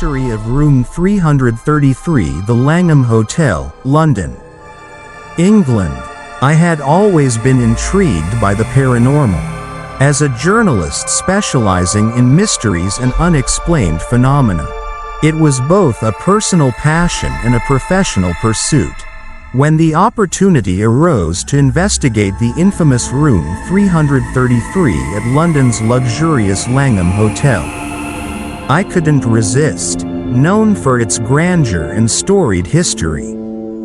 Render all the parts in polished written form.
Mystery of Room 333, the Langham Hotel, London, England. I had always been intrigued by the paranormal. As a journalist specializing in mysteries and unexplained phenomena, it was both a personal passion and a professional pursuit. When the opportunity arose to investigate the infamous Room 333 at London's luxurious Langham Hotel, I couldn't resist. Known for its grandeur and storied history,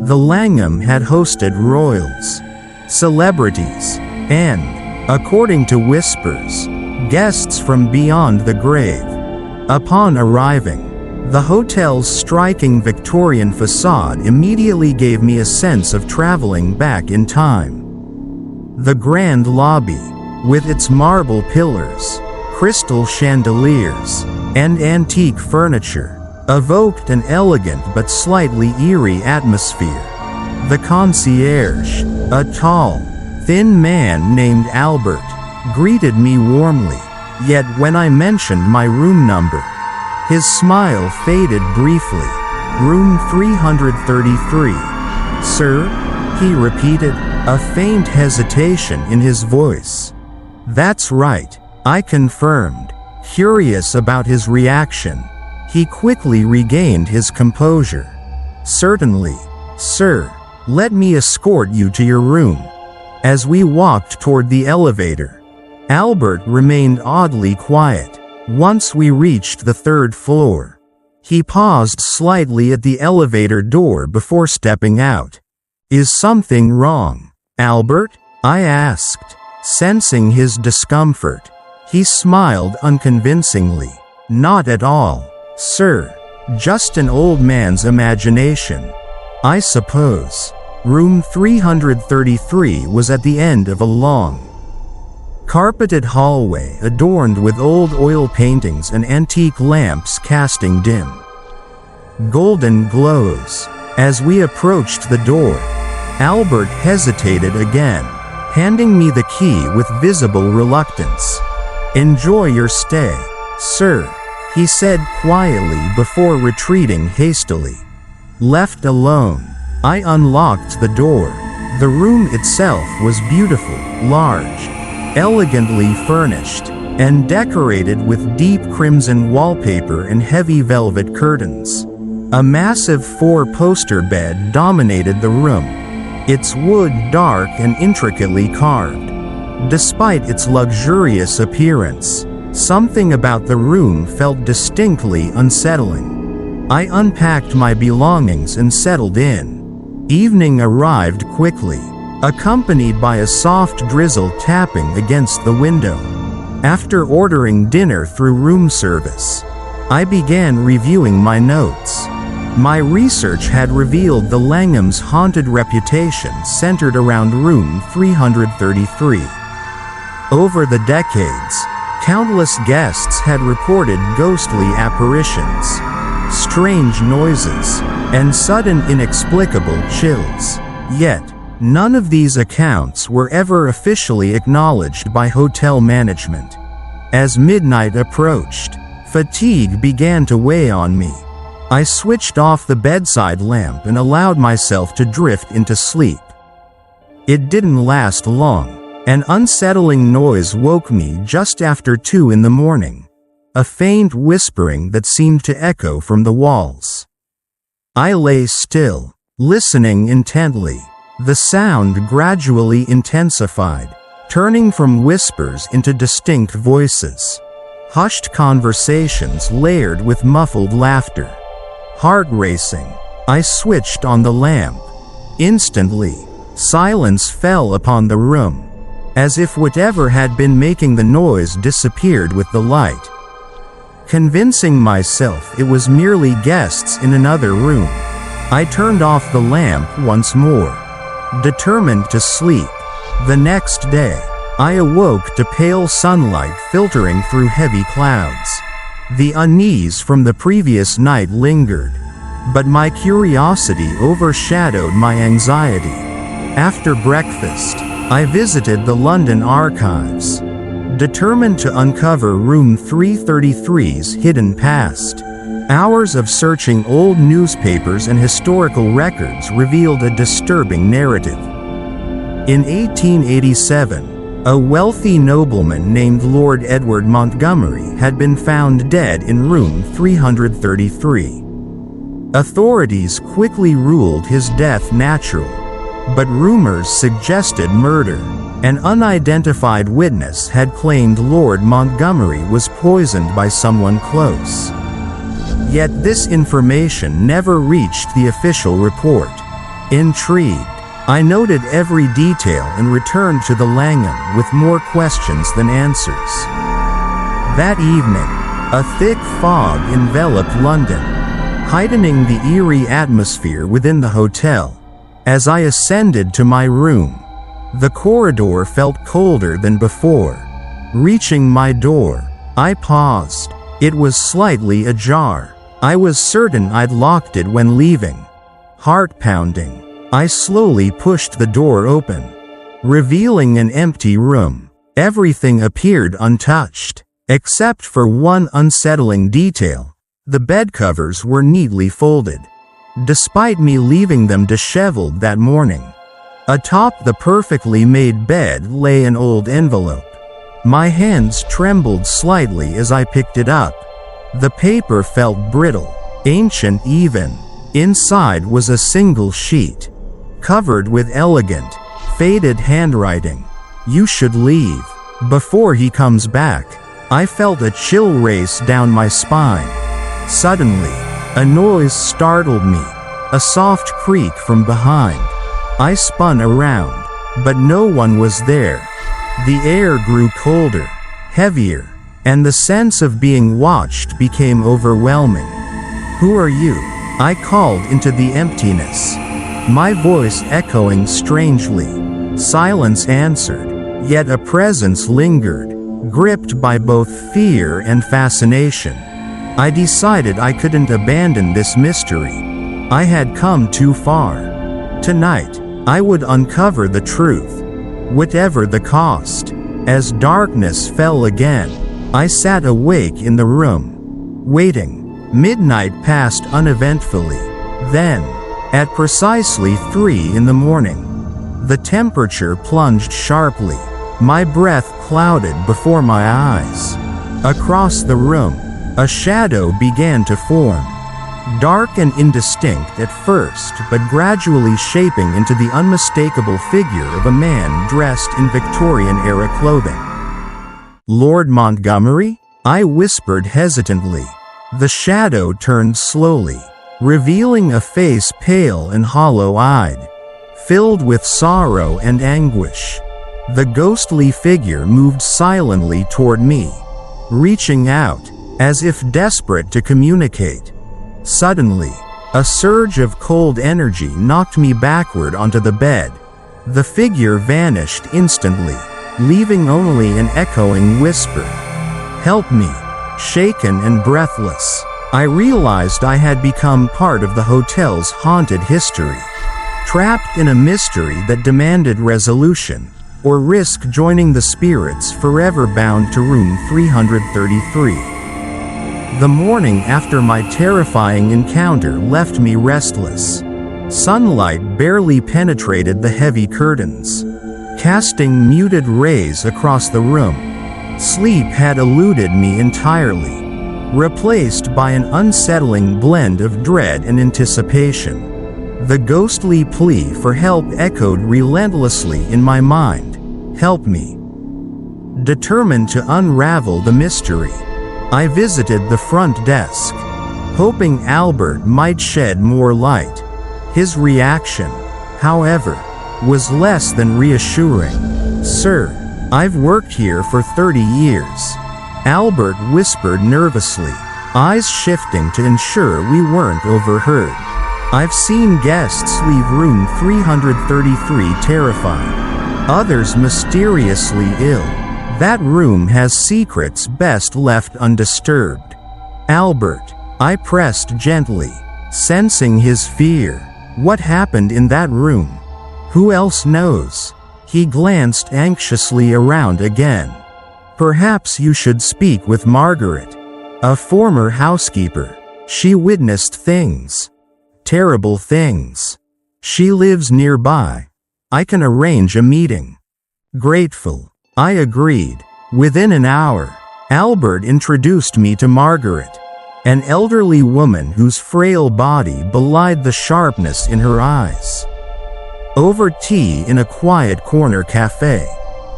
the Langham had hosted royals, celebrities, and, according to whispers, guests from beyond the grave. Upon arriving, the hotel's striking Victorian facade immediately gave me a sense of traveling back in time. The grand lobby, with its marble pillars, crystal chandeliers, and antique furniture, evoked an elegant but slightly eerie atmosphere. The concierge, a tall, thin man named Albert, greeted me warmly, yet when I mentioned my room number, his smile faded briefly. Room 333. Sir? He repeated, a faint hesitation in his voice. That's right, I confirmed, curious about his reaction. He quickly regained his composure. Certainly, sir. Let me escort you to your room. As we walked toward the elevator, Albert remained oddly quiet. Once we reached the third floor, he paused slightly at the elevator door before stepping out. Is something wrong, Albert? I asked, sensing his discomfort. He smiled unconvincingly. Not at all, sir. Just an old man's imagination, I suppose. Room 333 was at the end of a long, carpeted hallway adorned with old oil paintings and antique lamps casting dim, golden glows. As we approached the door, Albert hesitated again, handing me the key with visible reluctance. Enjoy your stay, sir, he said quietly before retreating hastily. Left alone, I unlocked the door. The room itself was beautiful, large, elegantly furnished, and decorated with deep crimson wallpaper and heavy velvet curtains. A massive four-poster bed dominated the room, its wood dark and intricately carved. Despite its luxurious appearance, something about the room felt distinctly unsettling. I unpacked my belongings and settled in. Evening arrived quickly, accompanied by a soft drizzle tapping against the window. After ordering dinner through room service, I began reviewing my notes. My research had revealed the Langham's haunted reputation centered around Room 333. Over the decades, countless guests had reported ghostly apparitions, strange noises, and sudden inexplicable chills. Yet, none of these accounts were ever officially acknowledged by hotel management. As midnight approached, fatigue began to weigh on me. I switched off the bedside lamp and allowed myself to drift into sleep. It didn't last long. An unsettling noise woke me just after 2 in the morning, a faint whispering that seemed to echo from the walls. I lay still, listening intently. The sound gradually intensified, turning from whispers into distinct voices. Hushed conversations layered with muffled laughter. Heart racing, I switched on the lamp. Instantly, silence fell upon the room, as if whatever had been making the noise disappeared with the light. Convincing myself it was merely guests in another room, I turned off the lamp once more, determined to sleep. The next day, I awoke to pale sunlight filtering through heavy clouds. The unease from the previous night lingered, but my curiosity overshadowed my anxiety. After breakfast, I visited the London archives, determined to uncover Room 333's hidden past. Hours of searching old newspapers and historical records revealed a disturbing narrative. In 1887, a wealthy nobleman named Lord Edward Montgomery had been found dead in room 333. Authorities quickly ruled his death natural, but rumors suggested murder. An unidentified witness had claimed Lord Montgomery was poisoned by someone close. Yet this information never reached the official report. Intrigued, I noted every detail and returned to the Langham with more questions than answers. That evening, a thick fog enveloped London, heightening the eerie atmosphere within the hotel. As I ascended to my room, the corridor felt colder than before. Reaching my door, I paused. It was slightly ajar. I was certain I'd locked it when leaving. Heart pounding, I slowly pushed the door open, revealing an empty room. Everything appeared untouched, except for one unsettling detail. The bed covers were neatly folded, despite me leaving them disheveled that morning. Atop the perfectly made bed lay an old envelope. My hands trembled slightly as I picked it up. The paper felt brittle, ancient even. Inside was a single sheet, covered with elegant, faded handwriting. "You should leave before he comes back." I felt a chill race down my spine. Suddenly, a noise startled me, a soft creak from behind. I spun around, but no one was there. The air grew colder, heavier, and the sense of being watched became overwhelming. "Who are you?" I called into the emptiness, my voice echoing strangely. Silence answered, yet a presence lingered, gripped by both fear and fascination. I decided I couldn't abandon this mystery. I had come too far. Tonight, I would uncover the truth, whatever the cost. As darkness fell again, I sat awake in the room, waiting. Midnight passed uneventfully. Then, at precisely 3 in the morning, the temperature plunged sharply. My breath clouded before my eyes. Across the room, a shadow began to form. Dark and indistinct at first, but gradually shaping into the unmistakable figure of a man dressed in Victorian-era clothing. "Lord Montgomery?" I whispered hesitantly. The shadow turned slowly, revealing a face pale and hollow-eyed, filled with sorrow and anguish. The ghostly figure moved silently toward me, reaching out, as if desperate to communicate. Suddenly, a surge of cold energy knocked me backward onto the bed. The figure vanished instantly, leaving only an echoing whisper. "Help me." Shaken and breathless, I realized I had become part of the hotel's haunted history, trapped in a mystery that demanded resolution, or risk joining the spirits forever bound to room 333. The morning after my terrifying encounter left me restless. Sunlight barely penetrated the heavy curtains, casting muted rays across the room. Sleep had eluded me entirely, replaced by an unsettling blend of dread and anticipation. The ghostly plea for help echoed relentlessly in my mind. "Help me." Determined to unravel the mystery, I visited the front desk, hoping Albert might shed more light. His reaction, however, was less than reassuring. "Sir, I've worked here for 30 years. Albert whispered nervously, eyes shifting to ensure we weren't overheard. "I've seen guests leave room 333 terrified, others mysteriously ill. That room has secrets best left undisturbed." "Albert," I pressed gently, sensing his fear. "What happened in that room? Who else knows?" He glanced anxiously around again. "Perhaps you should speak with Margaret, a former housekeeper. She witnessed things. Terrible things. She lives nearby. I can arrange a meeting. Grateful. I agreed. Within an hour, Albert introduced me to Margaret, an elderly woman whose frail body belied the sharpness in her eyes. Over tea in a quiet corner cafe,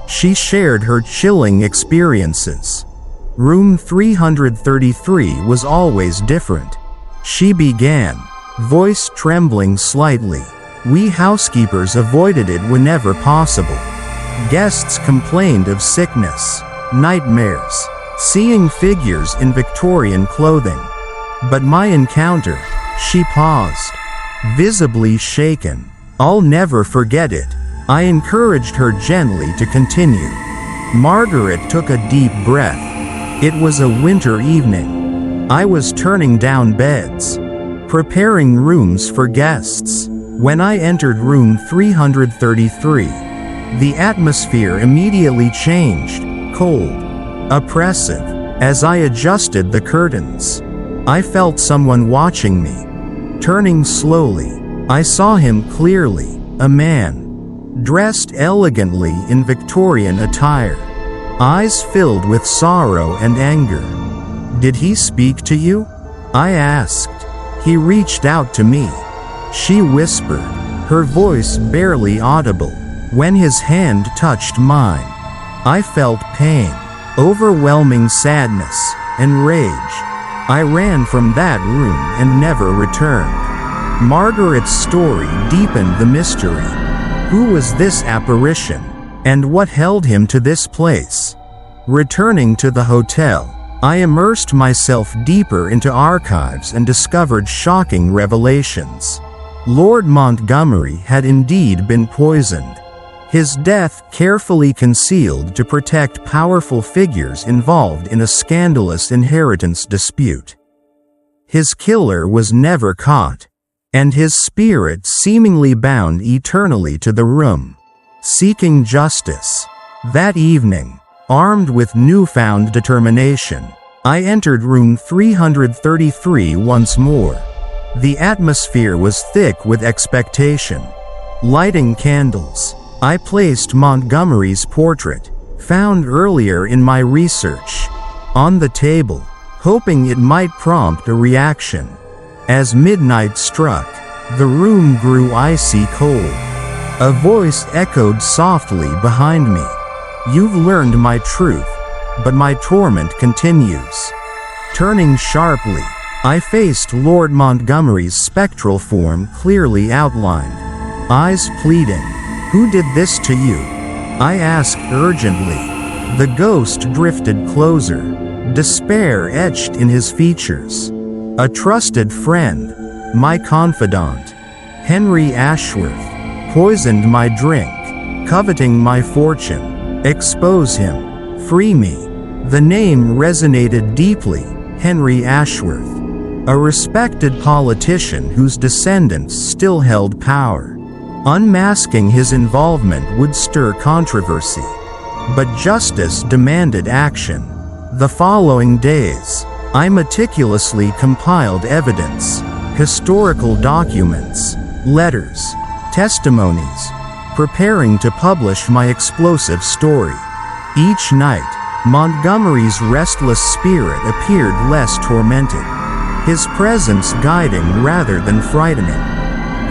she shared her chilling experiences. Room 333 was always different. She began, voice trembling slightly. We housekeepers avoided it whenever possible. Guests complained of sickness, nightmares, seeing figures in Victorian clothing. But my encounter, she paused, visibly shaken. I'll never forget it. I encouraged her gently to continue. Margaret took a deep breath. It was a winter evening. I was turning down beds, preparing rooms for guests. When I entered room 333, the atmosphere immediately changed, cold, oppressive. As I adjusted the curtains, I felt someone watching me. Turning slowly, I saw him clearly, a man, dressed elegantly in Victorian attire, eyes filled with sorrow and anger. Did he speak to you? I asked. He reached out to me. She whispered, her voice barely audible. When his hand touched mine, I felt pain, overwhelming sadness, and rage. I ran from that room and never returned. Margaret's story deepened the mystery. Who was this apparition, and what held him to this place? Returning to the hotel, I immersed myself deeper into archives and discovered shocking revelations. Lord Montgomery had indeed been poisoned, his death carefully concealed to protect powerful figures involved in a scandalous inheritance dispute. His killer was never caught, and his spirit seemingly bound eternally to the room, seeking justice. That evening, armed with newfound determination, I entered room 333 once more. The atmosphere was thick with expectation. Lighting candles, I placed Montgomery's portrait, found earlier in my research, on the table, hoping it might prompt a reaction. As midnight struck, the room grew icy cold. A voice echoed softly behind me. You've learned my truth, but my torment continues. Turning sharply, I faced Lord Montgomery's spectral form clearly outlined, eyes pleading. Who did this to you? I asked urgently. The ghost drifted closer, despair etched in his features. A trusted friend, my confidant, Henry Ashworth, poisoned my drink, coveting my fortune. Expose him. Free me. The name resonated deeply. Henry Ashworth, a respected politician whose descendants still held power. Unmasking his involvement would stir controversy, but justice demanded action. The following days, I meticulously compiled evidence, historical documents, letters, testimonies, preparing to publish my explosive story. Each night, Montgomery's restless spirit appeared less tormented, his presence guiding rather than frightening.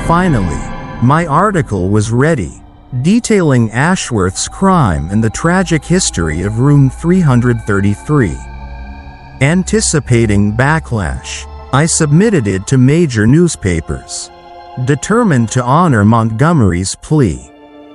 Finally, my article was ready, detailing Ashworth's crime and the tragic history of room 333. Anticipating backlash, I submitted it to major newspapers, determined to honor Montgomery's plea.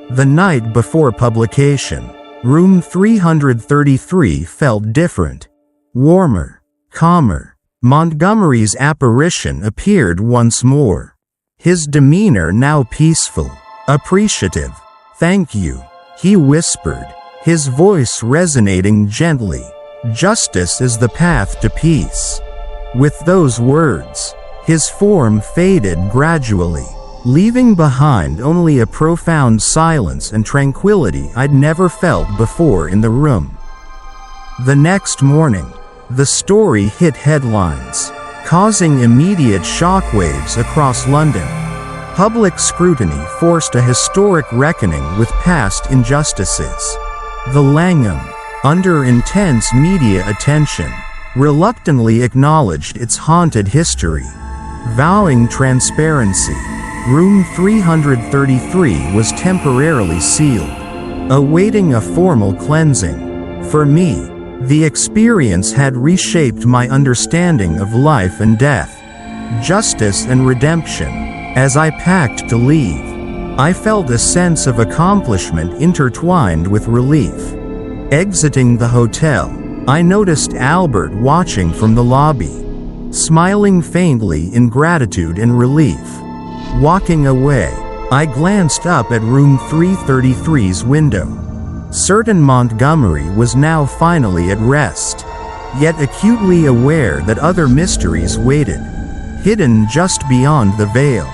The night before publication, room 333 felt different, warmer, calmer. Montgomery's apparition appeared once more, his demeanor now peaceful, appreciative. Thank you, he whispered, his voice resonating gently. Justice is the path to peace. With those words, his form faded gradually, leaving behind only a profound silence and tranquility I'd never felt before in the room. The next morning, the story hit headlines. causing immediate shockwaves across London. Public scrutiny forced a historic reckoning with past injustices. The Langham, under intense media attention, reluctantly acknowledged its haunted history. Vowing transparency, Room 333 was temporarily sealed, awaiting a formal cleansing. For me, the experience had reshaped my understanding of life and death, justice and redemption. As I packed to leave, I felt a sense of accomplishment intertwined with relief. Exiting the hotel, I noticed Albert watching from the lobby, smiling faintly in gratitude and relief. Walking away, I glanced up at room 333's window. Certain Montgomery was now finally at rest, yet acutely aware that other mysteries waited, hidden just beyond the veil.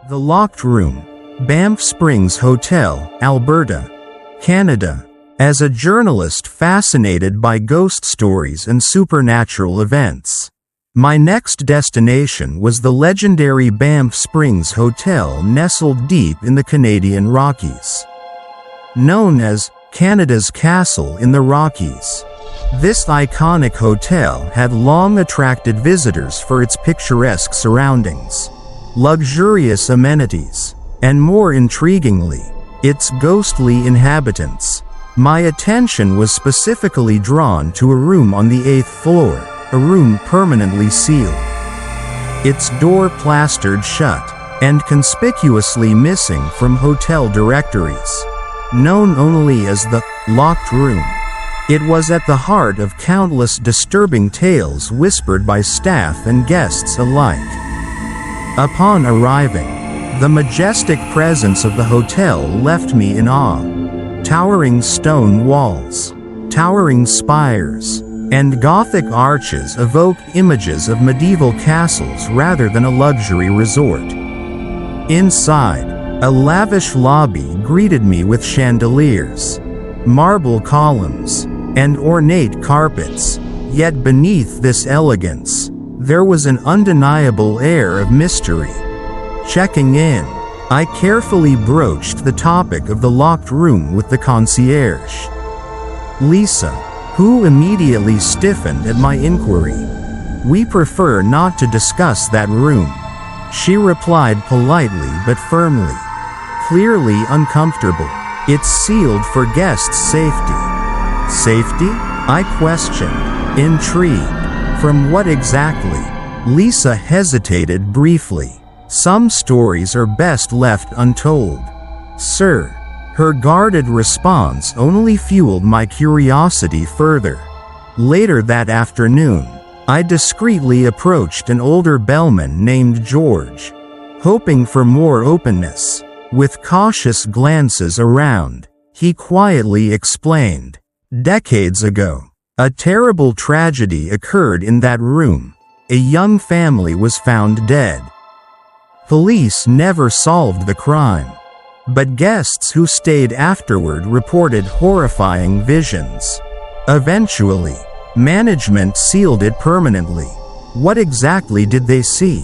The Locked Room, Banff Springs Hotel, Alberta, Canada. As a journalist fascinated by ghost stories and supernatural events, my next destination was the legendary Banff Springs Hotel nestled deep in the Canadian Rockies. Known as Canada's Castle in the Rockies, this iconic hotel had long attracted visitors for its picturesque surroundings, luxurious amenities, and more intriguingly, its ghostly inhabitants. My attention was specifically drawn to a room on the 8th floor, a room permanently sealed, its door plastered shut, and conspicuously missing from hotel directories. Known only as the Locked Room, it was at the heart of countless disturbing tales whispered by staff and guests alike. Upon arriving, the majestic presence of the hotel left me in awe. Towering stone walls, towering spires, and Gothic arches evoked images of medieval castles rather than a luxury resort. Inside, a lavish lobby greeted me with chandeliers, marble columns, and ornate carpets, yet beneath this elegance, there was an undeniable air of mystery. Checking in, I carefully broached the topic of the locked room with the concierge, Lisa, who immediately stiffened at my inquiry. "We prefer not to discuss that room," she replied politely but firmly, clearly uncomfortable. "It's sealed for guests' safety." "Safety?" I questioned, intrigued. "From what exactly?" Lisa hesitated briefly. "Some stories are best left untold, sir." Her guarded response only fueled my curiosity further. Later that afternoon, I discreetly approached an older bellman named George, hoping for more openness. With cautious glances around, he quietly explained, "Decades ago, a terrible tragedy occurred in that room. A young family was found dead. Police never solved the crime, but guests who stayed afterward reported horrifying visions. Eventually, management sealed it permanently." "What exactly did they see?"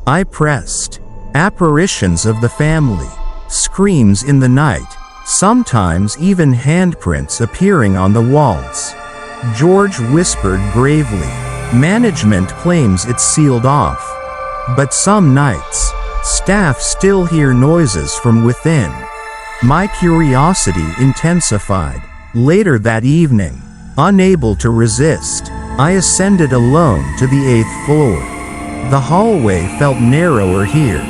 I pressed. "Apparitions of the family, screams in the night, sometimes even handprints appearing on the walls." George whispered gravely. "Management claims it's sealed off, but some nights, staff still hear noises from within." My curiosity intensified. Later that evening, unable to resist, I ascended alone to the 8th floor. The hallway felt narrower here,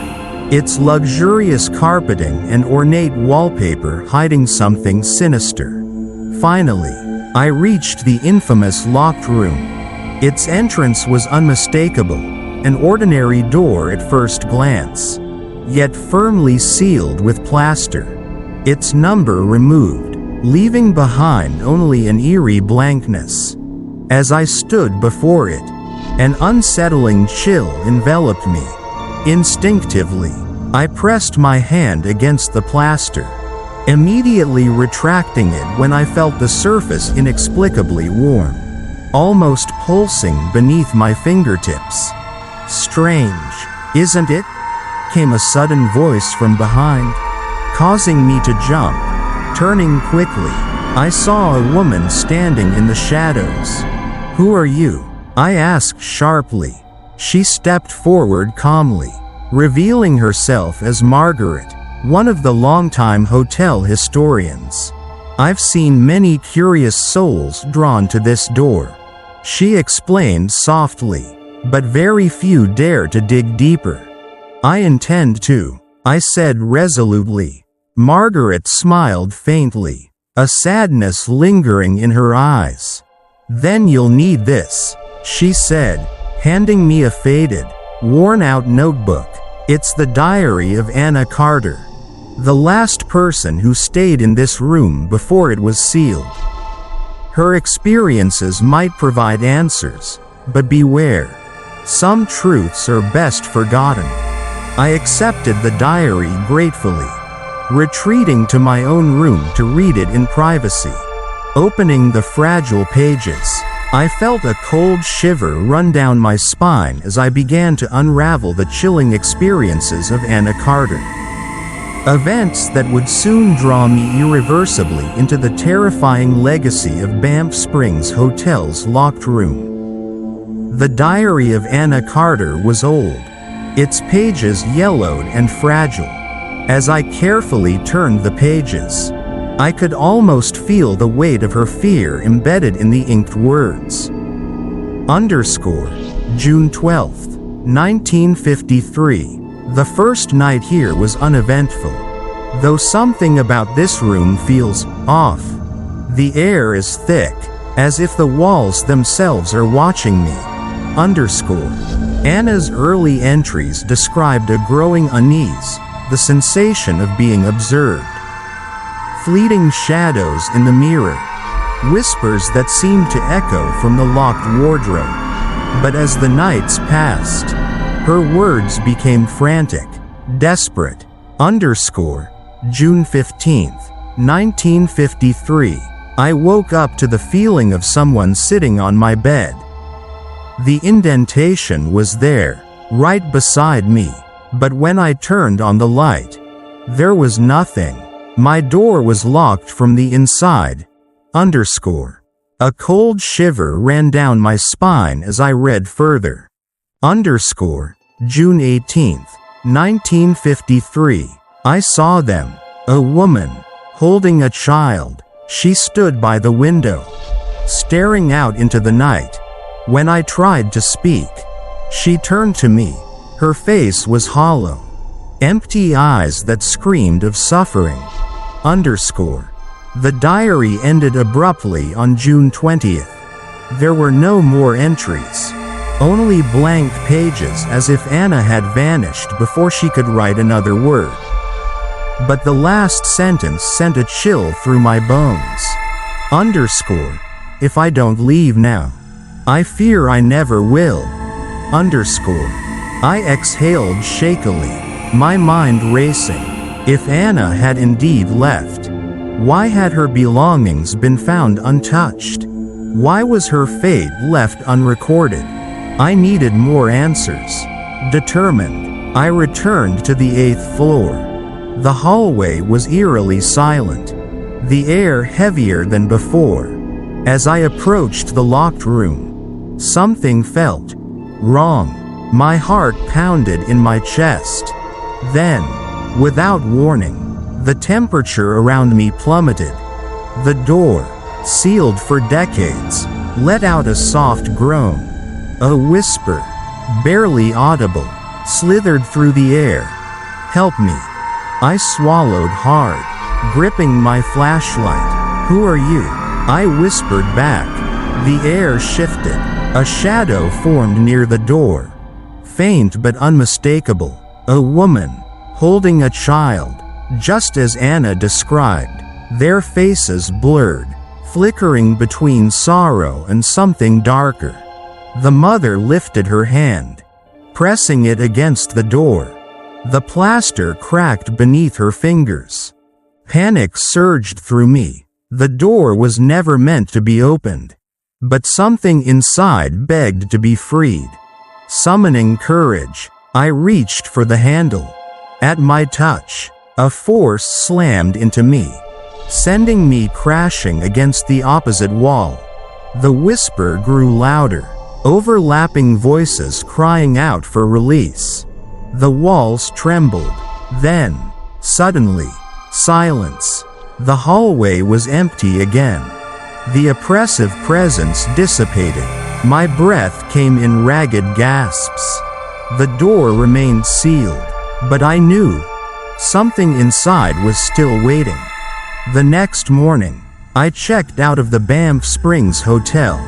its luxurious carpeting and ornate wallpaper hiding something sinister. Finally, I reached the infamous locked room. Its entrance was unmistakable, An ordinary door at first glance, yet firmly sealed with plaster. Its number removed, leaving behind only an eerie blankness. As I stood before it, an unsettling chill enveloped me. Instinctively, I pressed my hand against the plaster, immediately retracting it when I felt the surface inexplicably warm, almost pulsing beneath my fingertips. "Strange, isn't it?" came a sudden voice from behind, causing me to jump. Turning quickly, I saw a woman standing in the shadows. "Who are you?" I asked sharply. She stepped forward calmly, revealing herself as Margaret, one of the longtime hotel historians. "I've seen many curious souls drawn to this door," she explained softly, "but very few dare to dig deeper." "I intend to," I said resolutely. Margaret smiled faintly, a sadness lingering in her eyes. "Then you'll need this," she said, handing me a faded, worn-out notebook. "It's the diary of Anna Carter, the last person who stayed in this room before it was sealed. Her experiences might provide answers, but beware. Some truths are best forgotten." I accepted the diary gratefully, retreating to my own room to read it in privacy. Opening the fragile pages, I felt a cold shiver run down my spine as I began to unravel the chilling experiences of Anna Carter. Events that would soon draw me irreversibly into the terrifying legacy of Banff Springs Hotel's locked room. The diary of Anna Carter was old, its pages yellowed and fragile. As I carefully turned the pages, I could almost feel the weight of her fear embedded in the inked words. June 12, 1953. The first night here was uneventful, though something about this room feels off. The air is thick, as if the walls themselves are watching me. Anna's early entries described a growing unease, the sensation of being observed. Fleeting shadows in the mirror, whispers that seemed to echo from the locked wardrobe. But as the nights passed, her words became frantic, desperate. June 15, 1953. I woke up to the feeling of someone sitting on my bed. The indentation was there, right beside me, but when I turned on the light, there was nothing. My door was locked from the inside. A cold shiver ran down my spine as I read further. June 18, 1953. I saw them. A woman, holding a child. She stood by the window, staring out into the night. When I tried to speak, she turned to me. Her face was hollow, empty eyes that screamed of suffering. The diary ended abruptly on June 20th. There were no more entries, only blank pages as if Anna had vanished before she could write another word. But the last sentence sent a chill through my bones. If I don't leave now, I fear I never will. I exhaled shakily, my mind racing. If Anna had indeed left, why had her belongings been found untouched? Why was her fate left unrecorded? I needed more answers. Determined, I returned to the 8th floor. The hallway was eerily silent, the air heavier than before. As I approached the locked room, something felt wrong. My heart pounded in my chest. Then, without warning, the temperature around me plummeted. The door, sealed for decades, let out a soft groan. A whisper, barely audible, slithered through the air. "Help me." I swallowed hard, gripping my flashlight. "Who are you?" I whispered back. The air shifted. A shadow formed near the door, faint but unmistakable, a woman, holding a child, just as Anna described, their faces blurred, flickering between sorrow and something darker. The mother lifted her hand, pressing it against the door. The plaster cracked beneath her fingers. Panic surged through me. The door was never meant to be opened, but something inside begged to be freed. Summoning courage, I reached for the handle. At my touch, a force slammed into me, sending me crashing against the opposite wall. The whisper grew louder, overlapping voices crying out for release. The walls trembled. Then, suddenly, silence. The hallway was empty again. The oppressive presence dissipated. My breath came in ragged gasps. The door remained sealed, but I knew something inside was still waiting. The next morning, I checked out of the Banff Springs Hotel,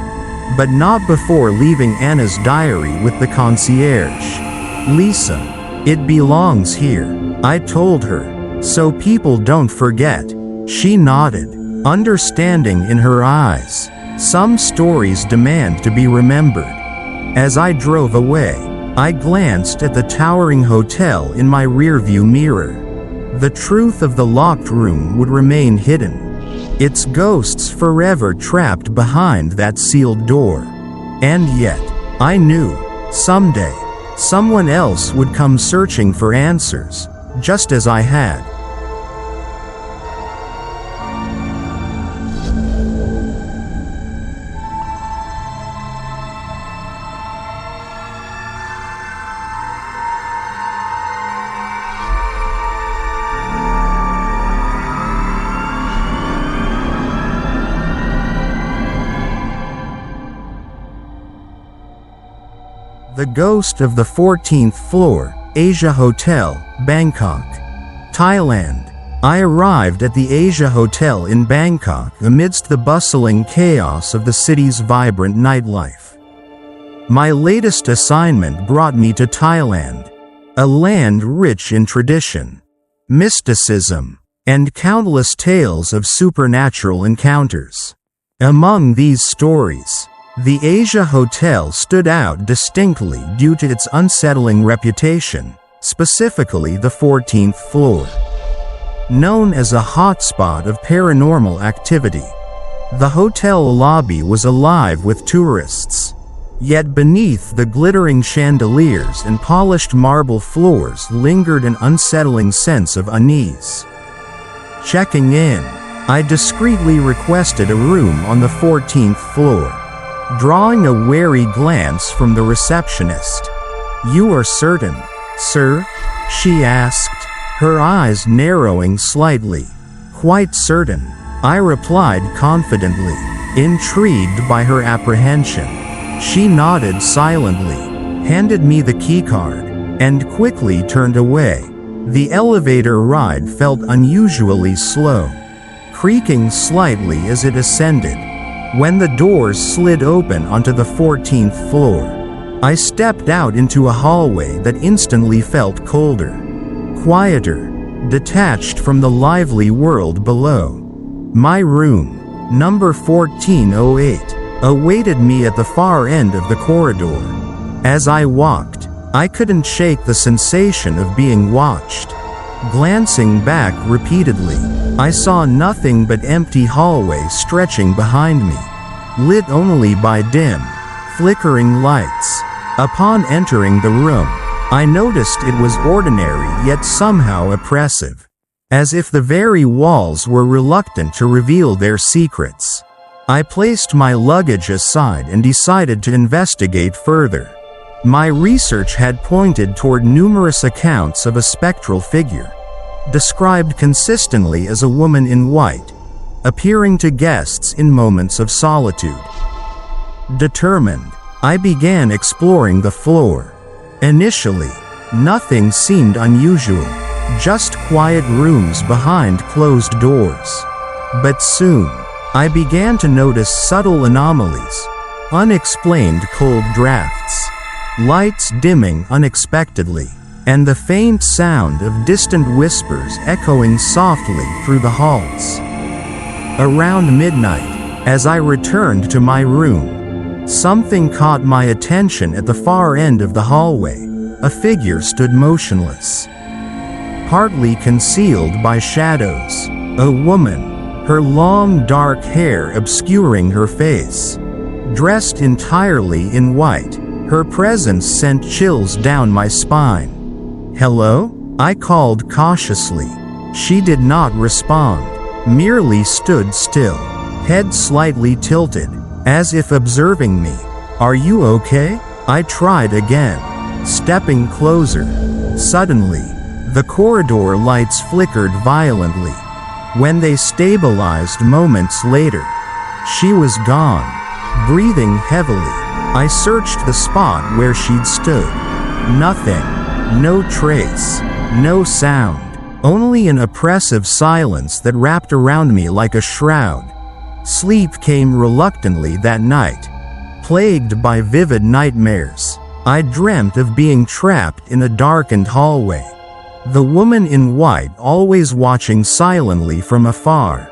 but not before leaving Anna's diary with the concierge. "Lisa, it belongs here," I told her, "so people don't forget." She nodded, understanding in her eyes. Some stories demand to be remembered. As I drove away, I glanced at the towering hotel in my rearview mirror. The truth of the locked room would remain hidden, its ghosts forever trapped behind that sealed door. And yet, I knew, someday, someone else would come searching for answers, just as I had. The Ghost of the 14th Floor, Asia Hotel, Bangkok, Thailand. I arrived at the Asia Hotel in Bangkok amidst the bustling chaos of the city's vibrant nightlife. My latest assignment brought me to Thailand, a land rich in tradition, mysticism, and countless tales of supernatural encounters. Among these stories, the Asia Hotel stood out distinctly due to its unsettling reputation, specifically the 14th floor. Known as a hotspot of paranormal activity, the hotel lobby was alive with tourists. Yet beneath the glittering chandeliers and polished marble floors lingered an unsettling sense of unease. Checking in, I discreetly requested a room on the 14th floor. Drawing a wary glance from the receptionist. "You are certain, sir?" she asked, her eyes narrowing slightly. "Quite certain," I replied confidently, intrigued by her apprehension. She nodded silently, handed me the keycard, and quickly turned away. The elevator ride felt unusually slow, creaking slightly as it ascended. When the doors slid open onto the 14th floor, I stepped out into a hallway that instantly felt colder, quieter, detached from the lively world below. My room, number 1408, awaited me at the far end of the corridor. As I walked, I couldn't shake the sensation of being watched. Glancing back repeatedly, I saw nothing but empty hallways stretching behind me, lit only by dim, flickering lights. Upon entering the room, I noticed it was ordinary yet somehow oppressive, as if the very walls were reluctant to reveal their secrets. I placed my luggage aside and decided to investigate further. My research had pointed toward numerous accounts of a spectral figure, described consistently as a woman in white, appearing to guests in moments of solitude. Determined, I began exploring the floor. Initially, nothing seemed unusual, just quiet rooms behind closed doors. But soon, I began to notice subtle anomalies, unexplained cold drafts, lights dimming unexpectedly, and the faint sound of distant whispers echoing softly through the halls. Around midnight, as I returned to my room, something caught my attention at the far end of the hallway. A figure stood motionless, partly concealed by shadows. A woman, her long dark hair obscuring her face. Dressed entirely in white, her presence sent chills down my spine. "Hello?" I called cautiously. She did not respond, merely stood still, head slightly tilted, as if observing me. "Are you okay?" I tried again, stepping closer. Suddenly, the corridor lights flickered violently. When they stabilized moments later, she was gone. Breathing heavily, I searched the spot where she'd stood. Nothing. No trace. No sound. Only an oppressive silence that wrapped around me like a shroud. Sleep came reluctantly that night, plagued by vivid nightmares. I dreamt of being trapped in a darkened hallway. The woman in white always watching silently from afar,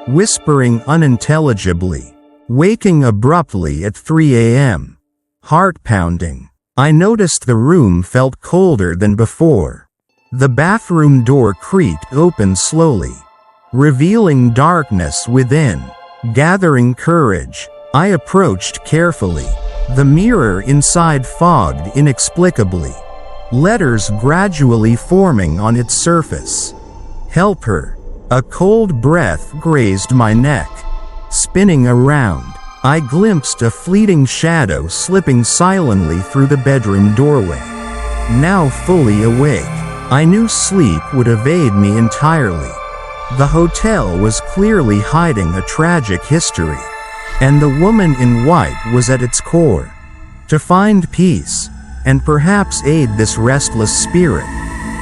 whispering unintelligibly. Waking abruptly at 3 a.m. Heart pounding. I noticed the room felt colder than before. The bathroom door creaked open slowly, revealing darkness within. Gathering courage, I approached carefully. The mirror inside fogged inexplicably, letters gradually forming on its surface. "Help her." A cold breath grazed my neck. Spinning around, I glimpsed a fleeting shadow slipping silently through the bedroom doorway. Now fully awake, I knew sleep would evade me entirely. The hotel was clearly hiding a tragic history, and the woman in white was at its core. To find peace, and perhaps aid this restless spirit,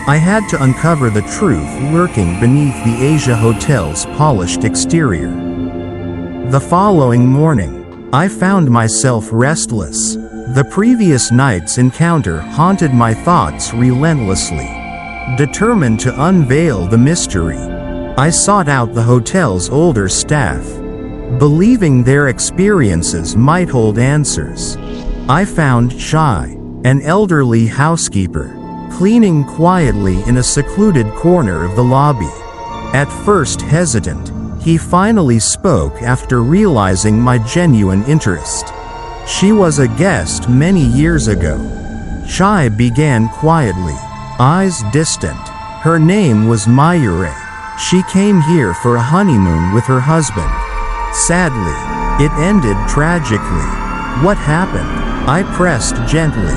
I had to uncover the truth lurking beneath the Asia Hotel's polished exterior. The following morning, I found myself restless. The previous night's encounter haunted my thoughts relentlessly. Determined to unveil the mystery, I sought out the hotel's older staff, believing their experiences might hold answers. I found Chai, an elderly housekeeper, cleaning quietly in a secluded corner of the lobby. At first hesitant, he finally spoke after realizing my genuine interest. She was a guest many years ago. Chai began quietly, eyes distant. Her name was Mayure. She came here for a honeymoon with her husband. Sadly, it ended tragically. What happened? I pressed gently.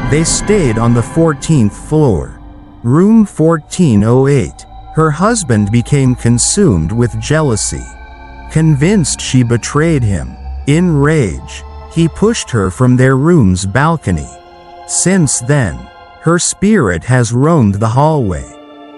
They stayed on the 14th floor, room 1408. Her husband became consumed with jealousy. Convinced she betrayed him, in rage, he pushed her from their room's balcony. Since then, her spirit has roamed the hallway,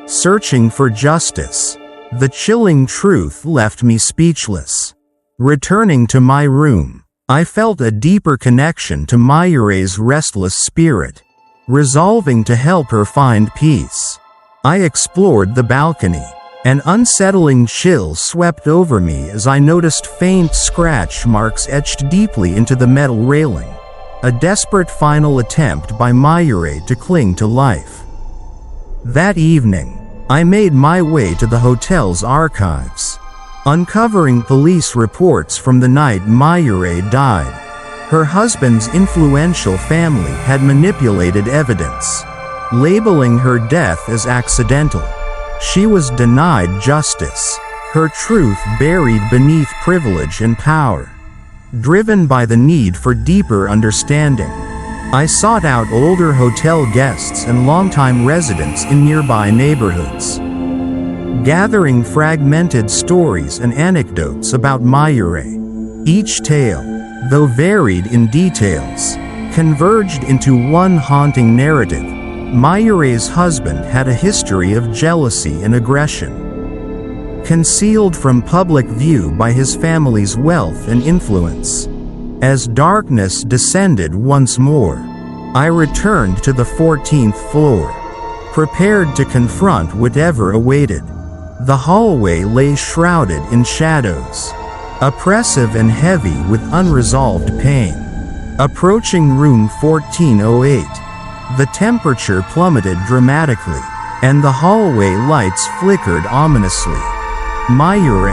searching for justice. The chilling truth left me speechless. Returning to my room, I felt a deeper connection to Mayure's restless spirit, resolving to help her find peace. I explored the balcony. An unsettling chill swept over me as I noticed faint scratch marks etched deeply into the metal railing. A desperate final attempt by Mayure to cling to life. That evening, I made my way to the hotel's archives, uncovering police reports from the night Mayure died. Her husband's influential family had manipulated evidence, labeling her death as accidental. She was denied justice, her truth buried beneath privilege and power. Driven by the need for deeper understanding, I sought out older hotel guests and longtime residents in nearby neighborhoods, gathering fragmented stories and anecdotes about Mayure. Each tale, though varied in details, converged into one haunting narrative. Mayure's husband had a history of jealousy and aggression, concealed from public view by his family's wealth and influence. As darkness descended once more, I returned to the 14th floor, prepared to confront whatever awaited. The hallway lay shrouded in shadows, oppressive and heavy with unresolved pain. Approaching room 1408, the temperature plummeted dramatically, and the hallway lights flickered ominously. "Mayure,"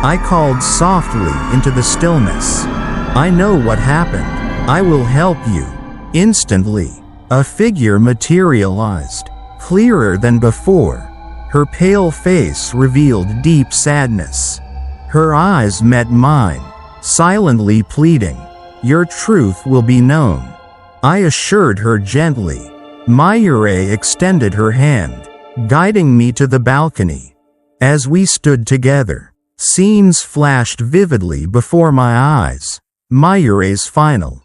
I called softly into the stillness. "I know what happened. I will help you." Instantly, a figure materialized, clearer than before. Her pale face revealed deep sadness. Her eyes met mine, silently pleading, "Your truth will be known." I assured her gently. Mayure extended her hand, guiding me to the balcony. As we stood together, scenes flashed vividly before my eyes. Mayure's final,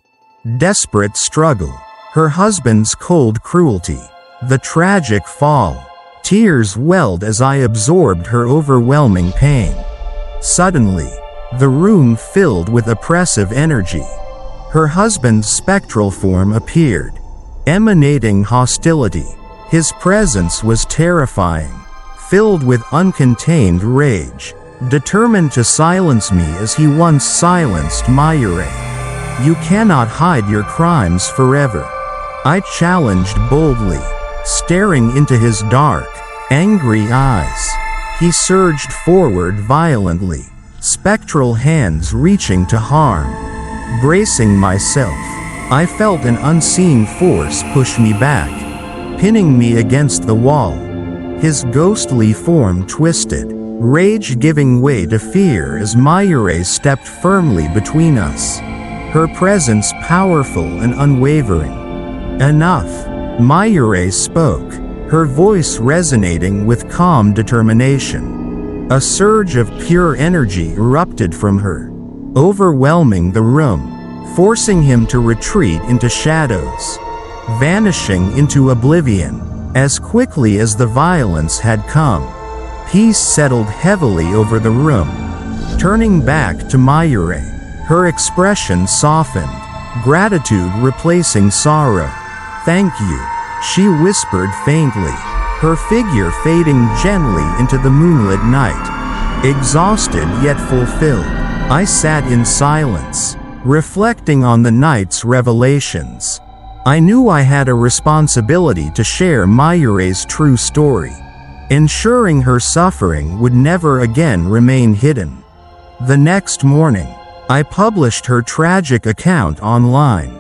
desperate struggle, her husband's cold cruelty, the tragic fall. Tears welled as I absorbed her overwhelming pain. Suddenly, the room filled with oppressive energy. Her husband's spectral form appeared, emanating hostility. His presence was terrifying, filled with uncontained rage, determined to silence me as he once silenced Mayure. "You cannot hide your crimes forever," I challenged boldly, staring into his dark, angry eyes. He surged forward violently, spectral hands reaching to harm. Bracing myself, I felt an unseen force push me back, pinning me against the wall. His ghostly form twisted, rage giving way to fear as Mayure stepped firmly between us, her presence powerful and unwavering. "Enough," Mayure spoke, her voice resonating with calm determination. A surge of pure energy erupted from her, overwhelming the room, forcing him to retreat into shadows, vanishing into oblivion. As quickly as the violence had come, peace settled heavily over the room. Turning back to Mayure, her expression softened, gratitude replacing sorrow. "Thank you," she whispered faintly, her figure fading gently into the moonlit night. Exhausted yet fulfilled, I sat in silence, reflecting on the night's revelations. I knew I had a responsibility to share Mayure's true story, ensuring her suffering would never again remain hidden. The next morning, I published her tragic account online,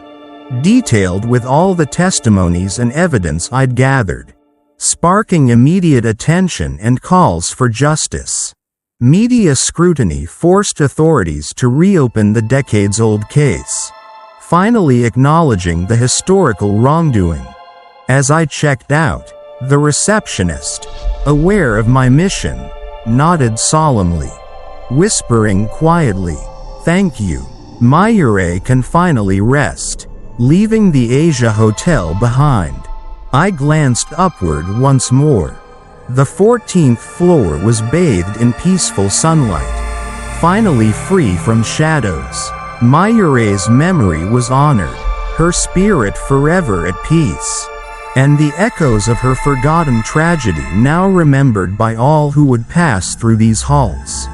detailed with all the testimonies and evidence I'd gathered, sparking immediate attention and calls for justice. Media scrutiny forced authorities to reopen the decades-old case, finally acknowledging the historical wrongdoing. As I checked out, the receptionist, aware of my mission, nodded solemnly, whispering quietly, "Thank you. Mayure can finally rest," leaving the Asia Hotel behind. I glanced upward once more. The 14th floor was bathed in peaceful sunlight, finally free from shadows. Mayure's memory was honored, her spirit forever at peace, and the echoes of her forgotten tragedy now remembered by all who would pass through these halls.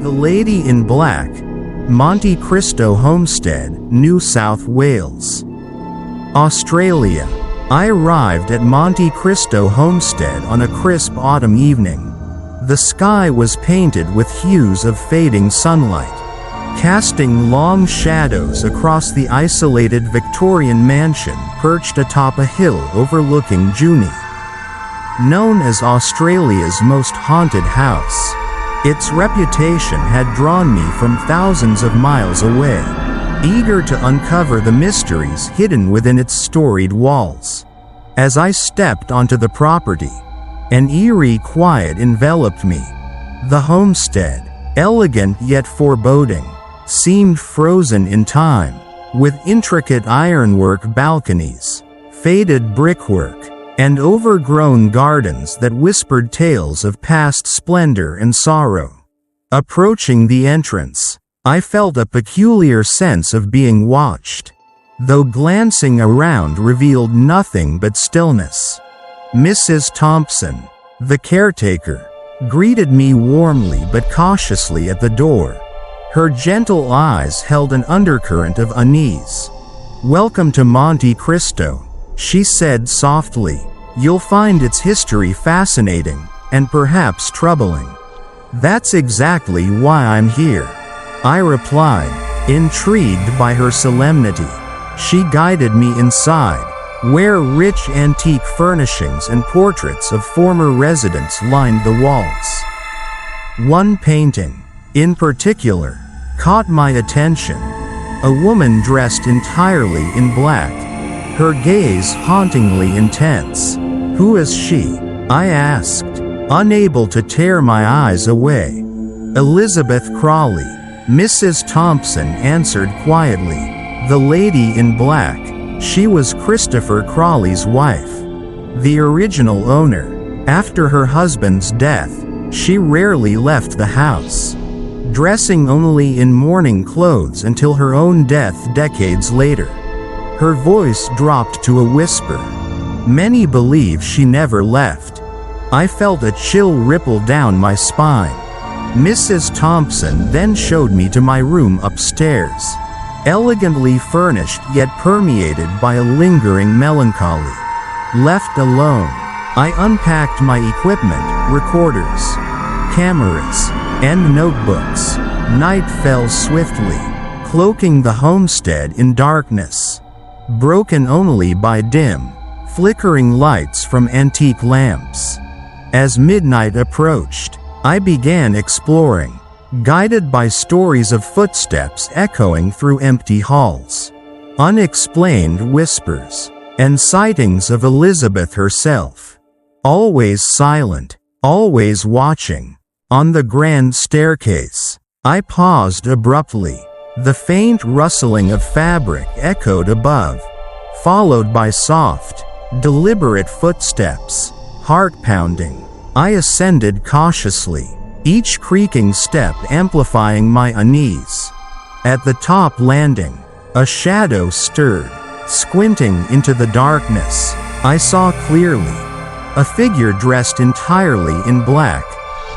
The Lady in Black, Monte Cristo Homestead, New South Wales, Australia. I arrived at Monte Cristo Homestead on a crisp autumn evening. The sky was painted with hues of fading sunlight, casting long shadows across the isolated Victorian mansion perched atop a hill overlooking Junee. Known as Australia's most haunted house, its reputation had drawn me from thousands of miles away, eager to uncover the mysteries hidden within its storied walls. As I stepped onto the property, An eerie quiet enveloped me. The homestead, elegant yet foreboding, seemed frozen in time, with intricate ironwork balconies, faded brickwork, and overgrown gardens that whispered tales of past splendor and sorrow. Approaching the entrance, I felt a peculiar sense of being watched, though glancing around revealed nothing but stillness. Mrs. Thompson, the caretaker, greeted me warmly but cautiously at the door. Her gentle eyes held an undercurrent of unease. "Welcome to Monte Cristo," she said softly. "You'll find its history fascinating, and perhaps troubling." "That's exactly why I'm here," I replied, intrigued by her solemnity. She guided me inside, where rich antique furnishings and portraits of former residents lined the walls. One painting, in particular, caught my attention. A woman dressed entirely in black, her gaze hauntingly intense. "Who is she?" I asked, unable to tear my eyes away. "Elizabeth Crawley," Mrs. Thompson answered quietly. "The lady in black. She was Christopher Crawley's wife, the original owner. After her husband's death, she rarely left the house, dressing only in mourning clothes until her own death decades later." Her voice dropped to a whisper. "Many believe she never left." I felt a chill ripple down my spine. Mrs. Thompson then showed me to my room upstairs, elegantly furnished yet permeated by a lingering melancholy. Left alone, I unpacked my equipment, recorders, cameras, and notebooks. Night fell swiftly, cloaking the homestead in darkness, broken only by dim, flickering lights from antique lamps. As midnight approached, I began exploring, guided by stories of footsteps echoing through empty halls, unexplained whispers, and sightings of Elizabeth herself. Always silent, always watching. On the grand staircase, I paused abruptly. The faint rustling of fabric echoed above, followed by soft, deliberate footsteps, heart-pounding. I ascended cautiously, each creaking step amplifying my unease. At the top landing, a shadow stirred. Squinting into the darkness, I saw clearly a figure dressed entirely in black,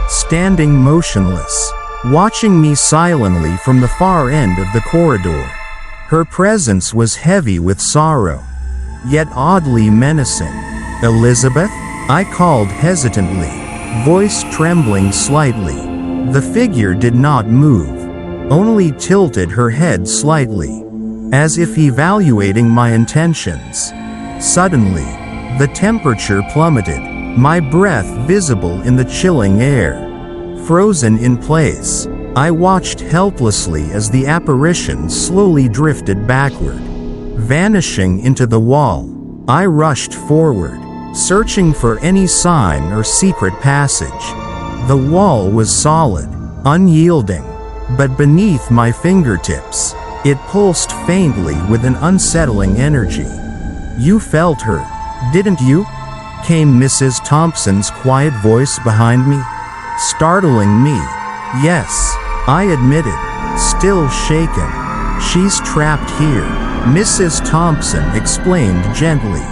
standing motionless, watching me silently from the far end of the corridor. Her presence was heavy with sorrow, yet oddly menacing. "Elizabeth?" I called hesitantly, voice trembling slightly. The figure did not move, only tilted her head slightly, as if evaluating my intentions. Suddenly, the temperature plummeted, my breath visible in the chilling air. Frozen in place, I watched helplessly as the apparition slowly drifted backward, vanishing into the wall. I rushed forward, searching for any sign or secret passage. The wall was solid, unyielding, but beneath my fingertips, it pulsed faintly with an unsettling energy. "You felt her, didn't you?" came Mrs. Thompson's quiet voice behind me, startling me. "Yes," I admitted, still shaken. "She's trapped here," Mrs. Thompson explained gently,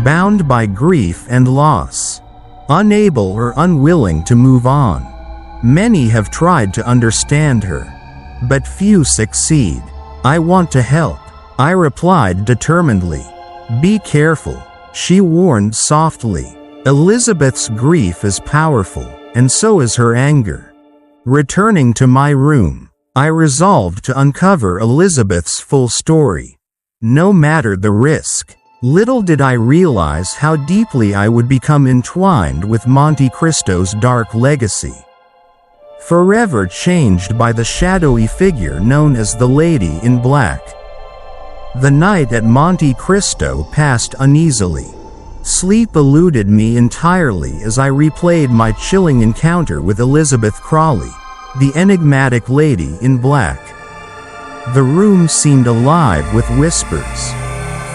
bound by grief and loss, unable or unwilling to move on. "Many have tried to understand her, but few succeed." "I want to help," I replied determinedly. "Be careful," she warned softly. "Elizabeth's grief is powerful, and so is her anger." Returning to my room, I resolved to uncover Elizabeth's full story, no matter the risk. Little did I realize how deeply I would become entwined with Monte Cristo's dark legacy, forever changed by the shadowy figure known as the Lady in Black. The night at Monte Cristo passed uneasily. Sleep eluded me entirely as I replayed my chilling encounter with Elizabeth Crawley, the enigmatic lady in black. The room seemed alive with whispers,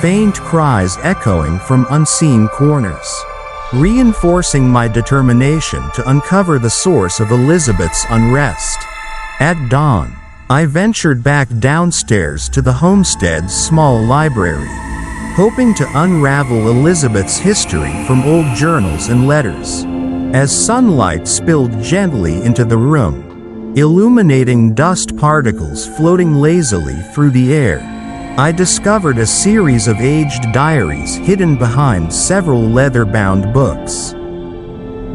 faint cries echoing from unseen corners, reinforcing my determination to uncover the source of Elizabeth's unrest. At dawn, I ventured back downstairs to the homestead's small library, hoping to unravel Elizabeth's history from old journals and letters. As sunlight spilled gently into the room, illuminating dust particles floating lazily through the air, I discovered a series of aged diaries hidden behind several leather-bound books.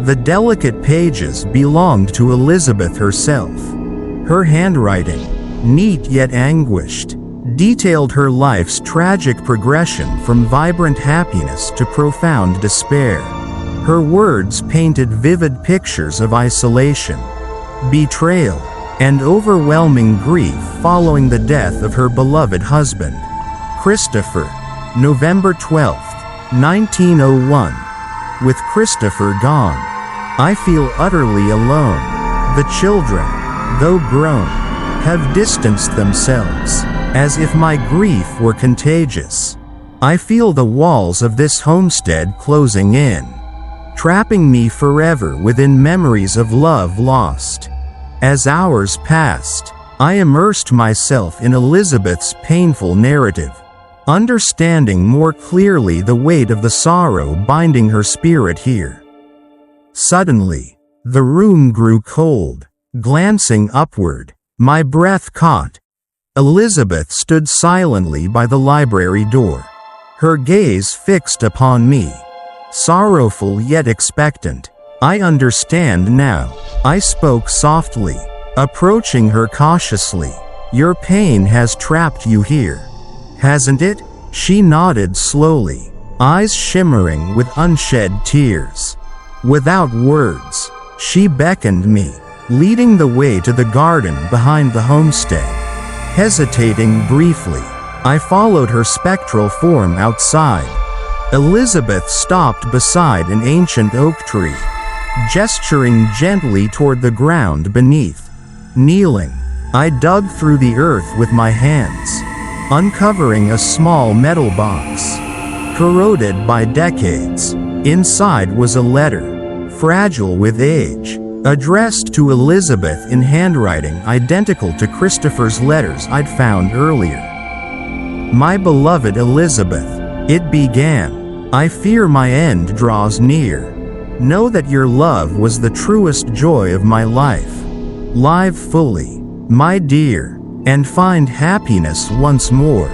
The delicate pages belonged to Elizabeth herself. Her handwriting, neat yet anguished, detailed her life's tragic progression from vibrant happiness to profound despair. Her words painted vivid pictures of isolation, betrayal, and overwhelming grief following the death of her beloved husband, Christopher, November 12, 1901. With Christopher gone, I feel utterly alone. The children, though grown, have distanced themselves, as if my grief were contagious. I feel the walls of this homestead closing in, trapping me forever within memories of love lost. As hours passed, I immersed myself in Elizabeth's painful narrative, understanding more clearly the weight of the sorrow binding her spirit here. Suddenly, the room grew cold. Glancing upward, my breath caught. Elizabeth stood silently by the library door, her gaze fixed upon me, sorrowful yet expectant. I understand now, I spoke softly, approaching her cautiously. Your pain has trapped you here, hasn't it? She nodded slowly, eyes shimmering with unshed tears. Without words, she beckoned me, leading the way to the garden behind the homestead. Hesitating briefly, I followed her spectral form outside. Elizabeth stopped beside an ancient oak tree, gesturing gently toward the ground beneath. Kneeling, I dug through the earth with my hands, uncovering a small metal box, corroded by decades. Inside was a letter, fragile with age, addressed to Elizabeth in handwriting identical to Christopher's letters I'd found earlier. My beloved Elizabeth, it began, I fear my end draws near. Know that your love was the truest joy of my life. Live fully, my dear, and find happiness once more.